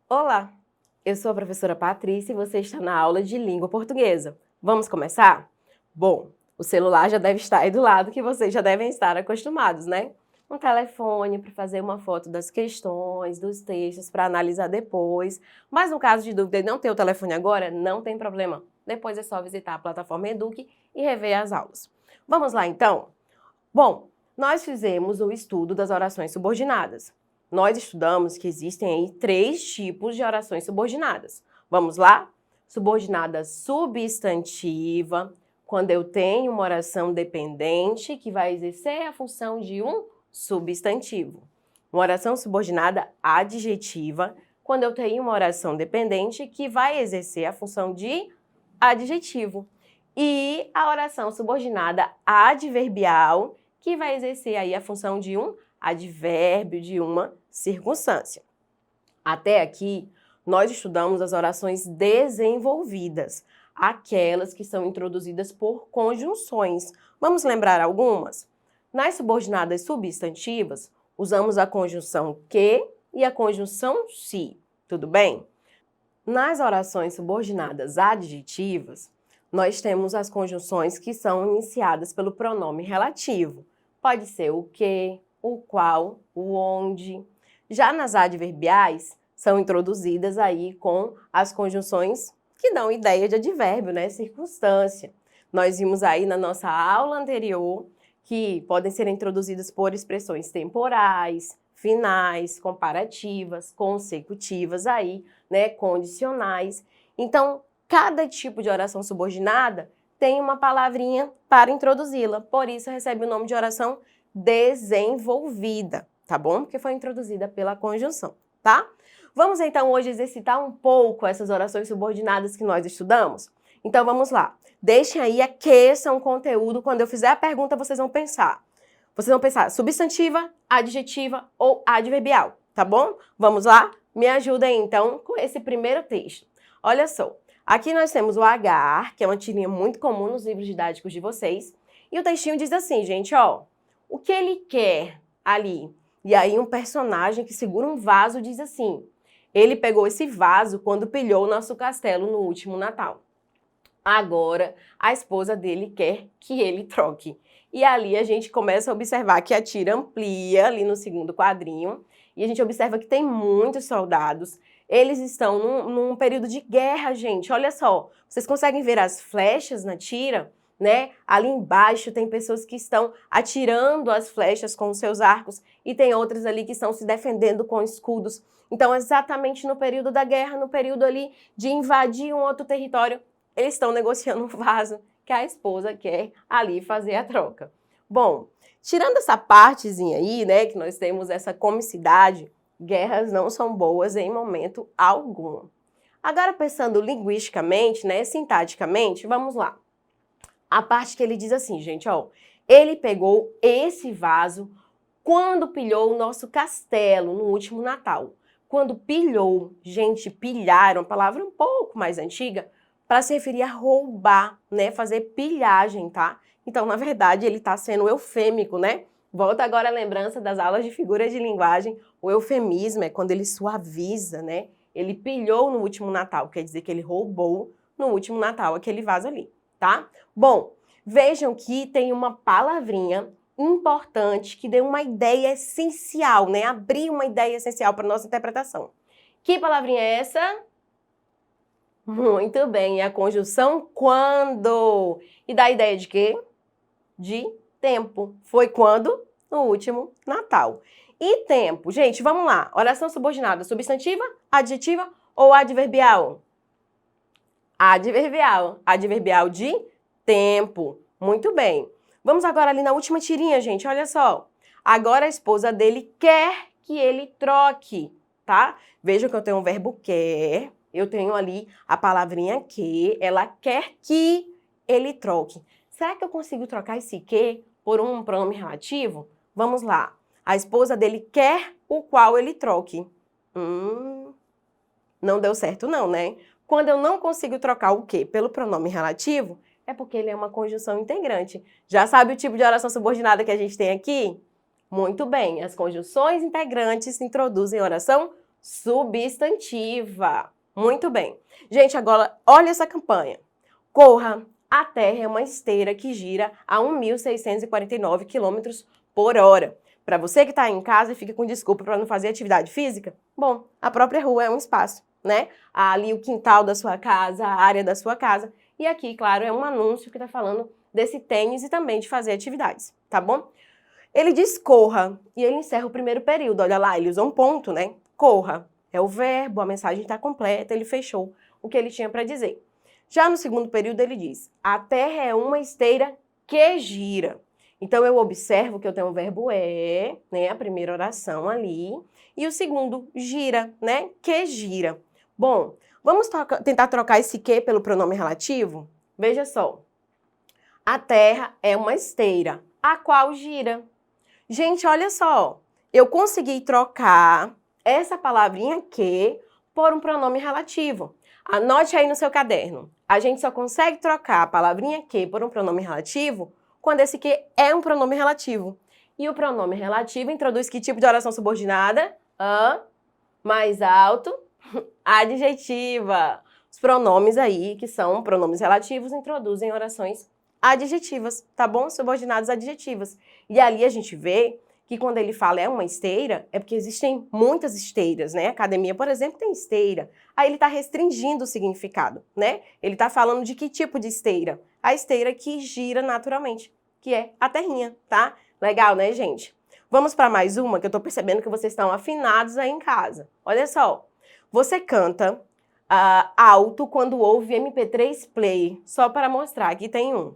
Olá, eu sou a professora Patrícia e você está na aula de língua portuguesa. Vamos começar? Bom, o celular já deve estar aí do lado que vocês já devem estar acostumados, né? Um telefone para fazer uma foto das questões, dos textos para analisar depois. Mas no caso de dúvida e não ter o telefone agora, não tem problema. Depois é só visitar a plataforma Eduque e rever as aulas. Vamos lá então? Bom, nós fizemos o estudo das orações subordinadas. Nós estudamos que existem aí 3 tipos de orações subordinadas. Vamos lá? Subordinada substantiva, quando eu tenho uma oração dependente que vai exercer a função de um substantivo. Uma oração subordinada adjetiva, quando eu tenho uma oração dependente que vai exercer a função de adjetivo. E a oração subordinada adverbial, que vai exercer aí a função de um advérbio, de uma circunstância. Até aqui, nós estudamos as orações desenvolvidas, aquelas que são introduzidas por conjunções. Vamos lembrar algumas? Nas subordinadas substantivas, usamos a conjunção que e a conjunção se, tudo bem? Nas orações subordinadas adjetivas, nós temos as conjunções que são iniciadas pelo pronome relativo. Pode ser o que, o qual, o onde. Já nas adverbiais, são introduzidas aí com as conjunções que dão ideia de advérbio, né? Circunstância. Nós vimos aí na nossa aula anterior que podem ser introduzidas por expressões temporais, finais, comparativas, consecutivas aí, né? Condicionais. Então, cada tipo de oração subordinada tem uma palavrinha para introduzi-la, por isso recebe o nome de oração desenvolvida, tá bom? Porque foi introduzida pela conjunção, tá? Vamos então hoje exercitar um pouco essas orações subordinadas que nós estudamos? Então vamos lá. Deixem aí, aqueçam o conteúdo. Quando eu fizer a pergunta, vocês vão pensar. Vocês vão pensar substantiva, adjetiva ou adverbial, tá bom? Vamos lá? Me ajudem então com esse primeiro texto. Olha só. Aqui nós temos o agar, que é uma tirinha muito comum nos livros didáticos de vocês. E o textinho diz assim, gente, ó. O que ele quer ali? E aí um personagem que segura um vaso diz assim. Ele pegou esse vaso quando pilhou o nosso castelo no último Natal. Agora, a esposa dele quer que ele troque. E ali a gente começa a observar que a tira amplia ali no segundo quadrinho. E a gente observa que tem muitos soldados. Eles estão num período de guerra, gente. Olha só, vocês conseguem ver as flechas na tira, né? Ali embaixo tem pessoas que estão atirando as flechas com os seus arcos e tem outras ali que estão se defendendo com escudos. Então, exatamente no período da guerra, no período ali de invadir um outro território, eles estão negociando um vaso que a esposa quer ali fazer a troca. Bom, tirando essa partezinha aí, né, que nós temos essa comicidade, guerras não são boas em momento algum. Agora, pensando linguisticamente, né, sintaticamente, vamos lá. A parte que ele diz assim, gente, ó, ele pegou esse vaso quando pilhou o nosso castelo no último Natal. Quando pilhou, gente, pilhar é uma palavra um pouco mais antiga, para se referir a roubar, né, fazer pilhagem, tá? Então, na verdade, ele está sendo eufêmico, né? Volta agora a lembrança das aulas de figuras de linguagem. O eufemismo é quando ele suaviza, né? Ele pilhou no último Natal, quer dizer que ele roubou no último Natal aquele vaso ali, tá? Bom, vejam que tem uma palavrinha importante que deu uma ideia essencial, né? Abriu uma ideia essencial para nossa interpretação. Que palavrinha é essa? Muito bem, é a conjunção quando. E dá a ideia de quê? De tempo. Foi quando? No último Natal. E tempo? Gente, vamos lá. Oração subordinada, substantiva, adjetiva ou adverbial? Adverbial. Adverbial de tempo. Muito bem. Vamos agora ali na última tirinha, gente. Olha só. Agora a esposa dele quer que ele troque, tá? Vejam que eu tenho um verbo quer. Eu tenho ali a palavrinha que, ela quer que ele troque. Será que eu consigo trocar esse que por um pronome relativo? Vamos lá. A esposa dele quer o qual ele troque. Não deu certo não, né? Quando eu não consigo trocar o que pelo pronome relativo, é porque ele é uma conjunção integrante. Já sabe o tipo de oração subordinada que a gente tem aqui? Muito bem, as conjunções integrantes introduzem oração substantiva. Muito bem. Gente, agora olha essa campanha. Corra, a Terra é uma esteira que gira a 1.649 km por hora. Para você que está em casa e fica com desculpa para não fazer atividade física, bom, a própria rua é um espaço, né? Ali o quintal da sua casa, a área da sua casa. E aqui, claro, é um anúncio que está falando desse tênis e também de fazer atividades, tá bom? Ele diz corra e ele encerra o primeiro período. Olha lá, ele usa um ponto, né? Corra é o verbo, a mensagem está completa, ele fechou o que ele tinha para dizer. Já no segundo período ele diz, a Terra é uma esteira que gira. Então eu observo que eu tenho o verbo é, né? A primeira oração ali. E o segundo, gira, né? Que gira. Bom, vamos tentar trocar esse que pelo pronome relativo? Veja só. A Terra é uma esteira, a qual gira. Gente, olha só. Eu consegui trocar essa palavrinha que por um pronome relativo. Anote aí no seu caderno. A gente só consegue trocar a palavrinha que por um pronome relativo quando esse que é um pronome relativo. E o pronome relativo introduz que tipo de oração subordinada? Mais alto, adjetiva. Os pronomes aí, que são pronomes relativos, introduzem orações adjetivas, tá bom? Subordinadas adjetivas. E ali a gente vê que quando ele fala é uma esteira, é porque existem muitas esteiras, né? A academia, por exemplo, tem esteira. Aí ele está restringindo o significado, né? Ele está falando de que tipo de esteira? A esteira que gira naturalmente, que é a terrinha, tá? Legal, né, gente? Vamos para mais uma, que eu tô percebendo que vocês estão afinados aí em casa. Olha só, você canta alto quando ouve MP3 Play, só para mostrar, aqui tem um.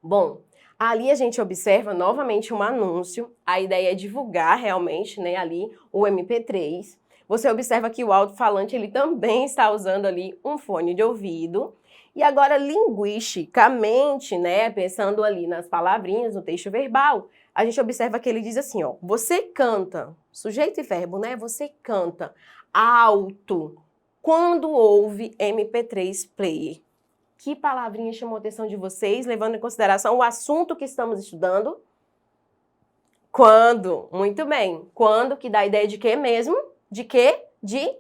Bom, ali a gente observa novamente um anúncio, a ideia é divulgar realmente, né, ali o MP3. Você observa que o alto-falante ele também está usando ali um fone de ouvido. E agora, linguisticamente, né, pensando ali nas palavrinhas, no texto verbal, a gente observa que ele diz assim, ó, você canta, sujeito e verbo, né, você canta alto quando ouve MP3 player. Que palavrinha chamou a atenção de vocês, levando em consideração o assunto que estamos estudando? Quando. Muito bem. Quando, que dá a ideia de quê mesmo? De quê? De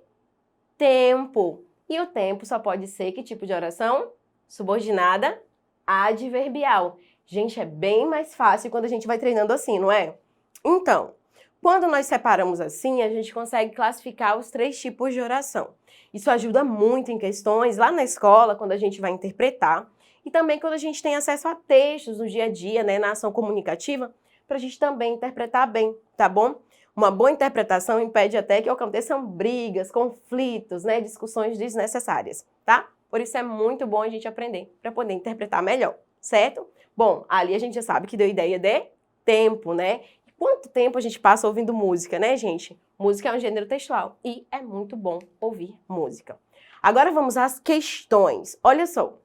tempo. E o tempo só pode ser que tipo de oração? Subordinada adverbial. Gente, é bem mais fácil quando a gente vai treinando assim, não é? Então, quando nós separamos assim, a gente consegue classificar os 3 tipos de oração. Isso ajuda muito em questões lá na escola, quando a gente vai interpretar, e também quando a gente tem acesso a textos no dia a dia, né, na ação comunicativa, para a gente também interpretar bem, tá bom? Uma boa interpretação impede até que aconteçam brigas, conflitos, né, discussões desnecessárias, tá? Por isso é muito bom a gente aprender para poder interpretar melhor, certo? Bom, ali a gente já sabe que deu ideia de tempo, né? Quanto tempo a gente passa ouvindo música, né, gente? Música é um gênero textual e é muito bom ouvir música. Agora vamos às questões. Olha só,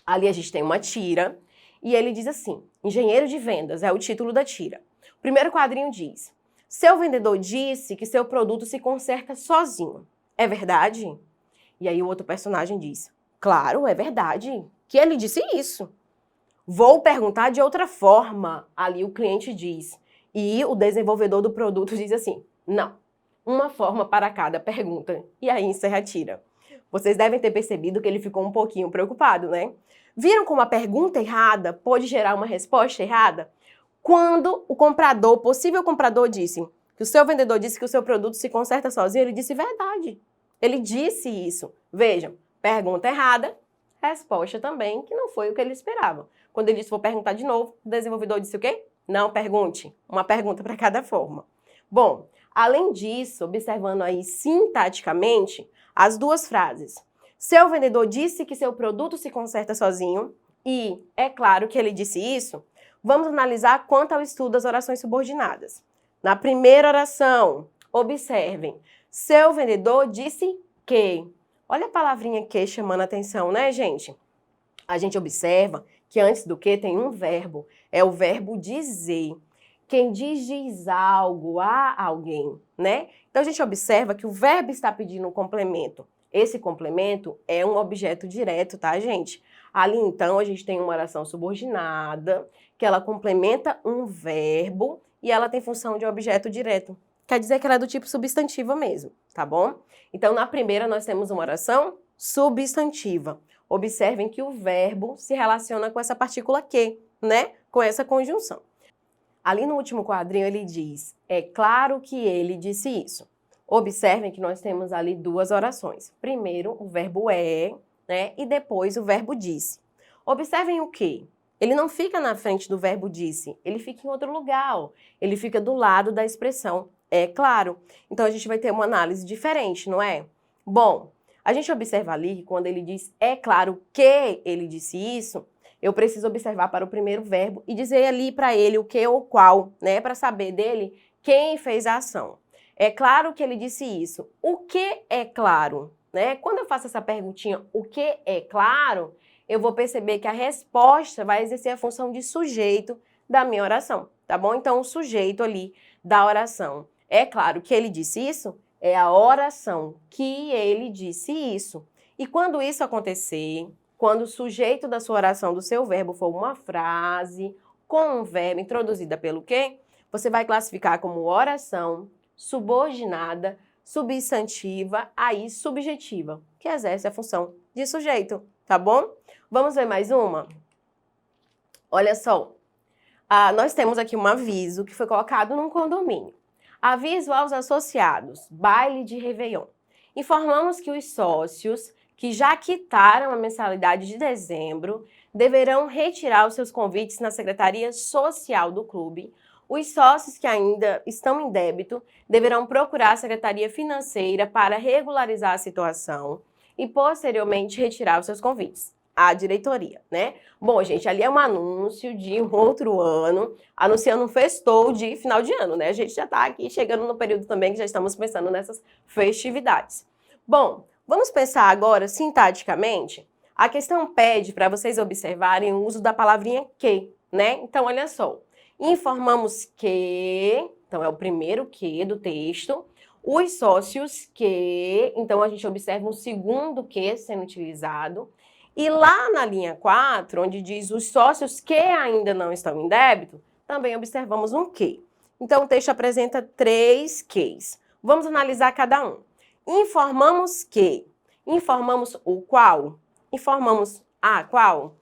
ali a gente tem uma tira e ele diz assim, engenheiro de vendas é o título da tira. O primeiro quadrinho diz, seu vendedor disse que seu produto se conserta sozinho. É verdade? E aí o outro personagem diz, claro, é verdade, que ele disse isso. Vou perguntar de outra forma, ali o cliente diz. E o desenvolvedor do produto diz assim, não, uma forma para cada pergunta. E aí encerra a tira. Vocês devem ter percebido que ele ficou um pouquinho preocupado, né? Viram como a pergunta errada pode gerar uma resposta errada? Quando o comprador, possível comprador, disse que o seu vendedor disse que o seu produto se conserta sozinho, ele disse verdade. Ele disse isso. Vejam, pergunta errada, resposta também, que não foi o que ele esperava. Quando ele disse, vou perguntar de novo, o desenvolvedor disse o quê? Não pergunte, uma pergunta para cada forma. Bom, além disso, observando aí sintaticamente as duas frases. Seu vendedor disse que seu produto se conserta sozinho e é claro que ele disse isso. Vamos analisar quanto ao estudo das orações subordinadas. Na primeira oração, observem. Seu vendedor disse que. Olha a palavrinha que chamando a atenção, né, gente? A gente observa que antes do que tem um verbo. É o verbo dizer. Quem diz algo a alguém, né? Então, a gente observa que o verbo está pedindo um complemento. Esse complemento é um objeto direto, tá, gente? Ali, então, a gente tem uma oração subordinada, que ela complementa um verbo e ela tem função de objeto direto. quer dizer que ela é do tipo substantiva mesmo, tá bom? Então, na primeira, nós temos uma oração substantiva. Observem que o verbo se relaciona com essa partícula que, né? Com essa conjunção. Ali no último quadrinho ele diz, é claro que ele disse isso. Observem que nós temos ali duas orações. Primeiro, o verbo é, né? E depois o verbo disse. Observem o quê? Ele não fica na frente do verbo disse, ele fica em outro lugar, ó. Ele fica do lado da expressão é claro. Então a gente vai ter uma análise diferente, não é? Bom, a gente observa ali que quando ele diz é claro que ele disse isso, eu preciso observar para o primeiro verbo e dizer ali para ele o que ou qual, né? Para saber dele quem fez a ação. É claro que ele disse isso. O que é claro? Né? Quando eu faço essa perguntinha, o que é claro, eu vou perceber que a resposta vai exercer a função de sujeito da minha oração, tá bom? Então, o sujeito ali da oração. É claro que ele disse isso, é a oração que ele disse isso. E quando isso acontecer, quando o sujeito da sua oração, do seu verbo, for uma frase com um verbo introduzida pelo que, você vai classificar como oração subordinada, substantiva, aí subjetiva, que exerce a função de sujeito, tá bom? Vamos ver mais uma? Olha só, nós temos aqui um aviso que foi colocado num condomínio. Aviso aos associados, baile de Réveillon. Informamos que os sócios que já quitaram a mensalidade de dezembro deverão retirar os seus convites na Secretaria Social do clube. Os sócios que ainda estão em débito deverão procurar a Secretaria Financeira para regularizar a situação e, posteriormente, retirar os seus convites. A diretoria, né? Bom, gente, ali é um anúncio de um outro ano, anunciando um festou de final de ano, né? A gente já está aqui chegando no período também que já estamos pensando nessas festividades. Bom, vamos pensar agora, sintaticamente, a questão pede para vocês observarem o uso da palavrinha que, né? Então, olha só, informamos que, então é o primeiro que do texto, os sócios que, então a gente observa um segundo que sendo utilizado, e lá na linha 4, onde diz os sócios que ainda não estão em débito, também observamos um que. Então, o texto apresenta 3 ques. Vamos analisar cada um. Informamos que. Informamos o qual? Informamos a qual?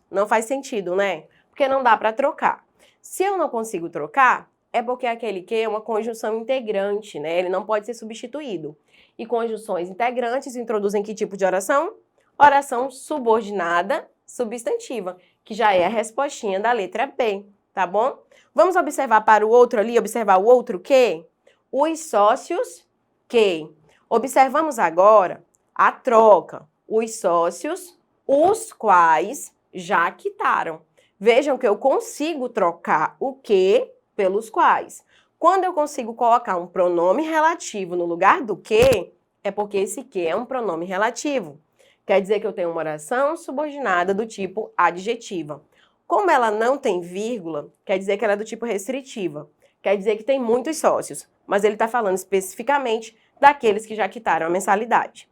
Não faz sentido, né? Porque não dá para trocar. Se eu não consigo trocar, é porque aquele que é uma conjunção integrante, né? Ele não pode ser substituído. E conjunções integrantes introduzem que tipo de oração? Oração subordinada substantiva, que já é a respostinha da letra B, tá bom? Vamos observar para o outro ali, observar o outro que? Os sócios que. Observamos agora a troca. Os sócios, os quais já quitaram. Vejam que eu consigo trocar o que pelos quais. Quando eu consigo colocar um pronome relativo no lugar do que, é porque esse que é um pronome relativo. Quer dizer que eu tenho uma oração subordinada do tipo adjetiva. Como ela não tem vírgula, quer dizer que ela é do tipo restritiva. Quer dizer que tem muitos sócios, mas ele está falando especificamente daqueles que já quitaram a mensalidade.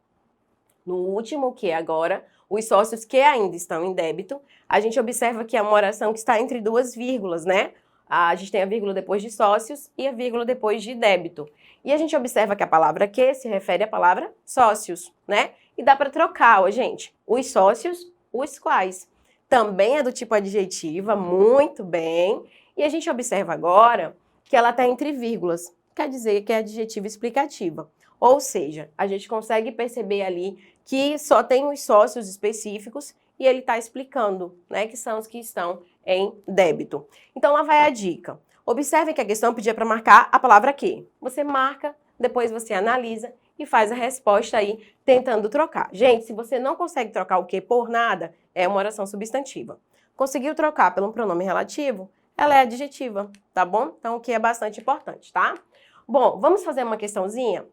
No último que agora, os sócios que ainda estão em débito, a gente observa que é uma oração que está entre duas vírgulas, né? A gente tem a vírgula depois de sócios e a vírgula depois de débito. E a gente observa que a palavra que se refere à palavra sócios, né? E dá para trocar, ó, gente, os sócios, os quais. Também é do tipo adjetiva, muito bem. E a gente observa agora que ela está entre vírgulas, quer dizer que é adjetiva explicativa. Ou seja, a gente consegue perceber ali que só tem os sócios específicos e ele está explicando, né, que são os que estão em débito. Então, lá vai a dica. Observe que a questão pedia para marcar a palavra que. Você marca, depois você analisa e faz a resposta aí, tentando trocar. Gente, se você não consegue trocar o que por nada, é uma oração substantiva. Conseguiu trocar pelo pronome relativo, ela é adjetiva, tá bom? Então, o que é bastante importante, tá? Bom, vamos fazer uma questãozinha?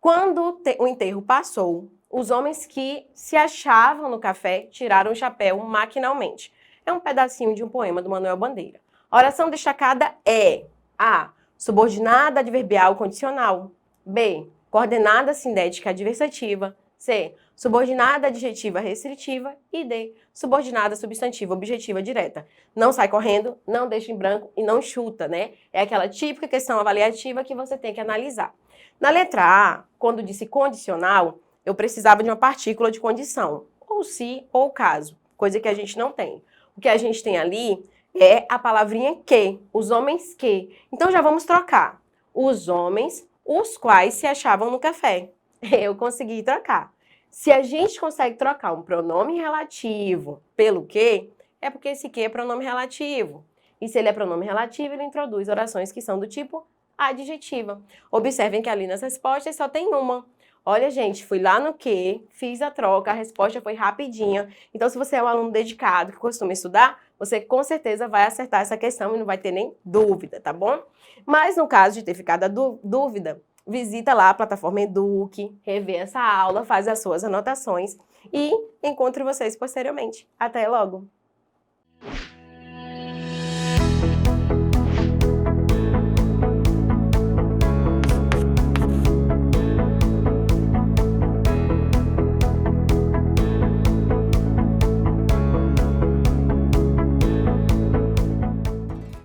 Quando o enterro passou, os homens que se achavam no café tiraram o chapéu maquinalmente. É um pedacinho de um poema do Manuel Bandeira. A oração destacada é A. Subordinada adverbial condicional. B. Coordenada sindética adversativa. C. Subordinada adjetiva restritiva. E D. Subordinada substantiva objetiva direta. Não sai correndo, não deixa em branco e não chuta, né? É aquela típica questão avaliativa que você tem que analisar. Na letra A, quando disse condicional, eu precisava de uma partícula de condição, ou se ou caso, coisa que a gente não tem. O que a gente tem ali é a palavrinha que, os homens que. Então já vamos trocar. Os homens, os quais se achavam no café. Eu consegui trocar. Se a gente consegue trocar um pronome relativo pelo que, é porque esse que é pronome relativo. E se ele é pronome relativo, ele introduz orações que são do tipo adjetiva. Observem que ali nas respostas só tem uma. Olha, gente, fui lá no que, fiz a troca, a resposta foi rapidinha. Então, se você é um aluno dedicado que costuma estudar, você com certeza vai acertar essa questão e não vai ter nem dúvida, tá bom? Mas no caso de ter ficado a dúvida, visita lá a plataforma Eduque, revê essa aula, faz as suas anotações e encontro vocês posteriormente. Até logo!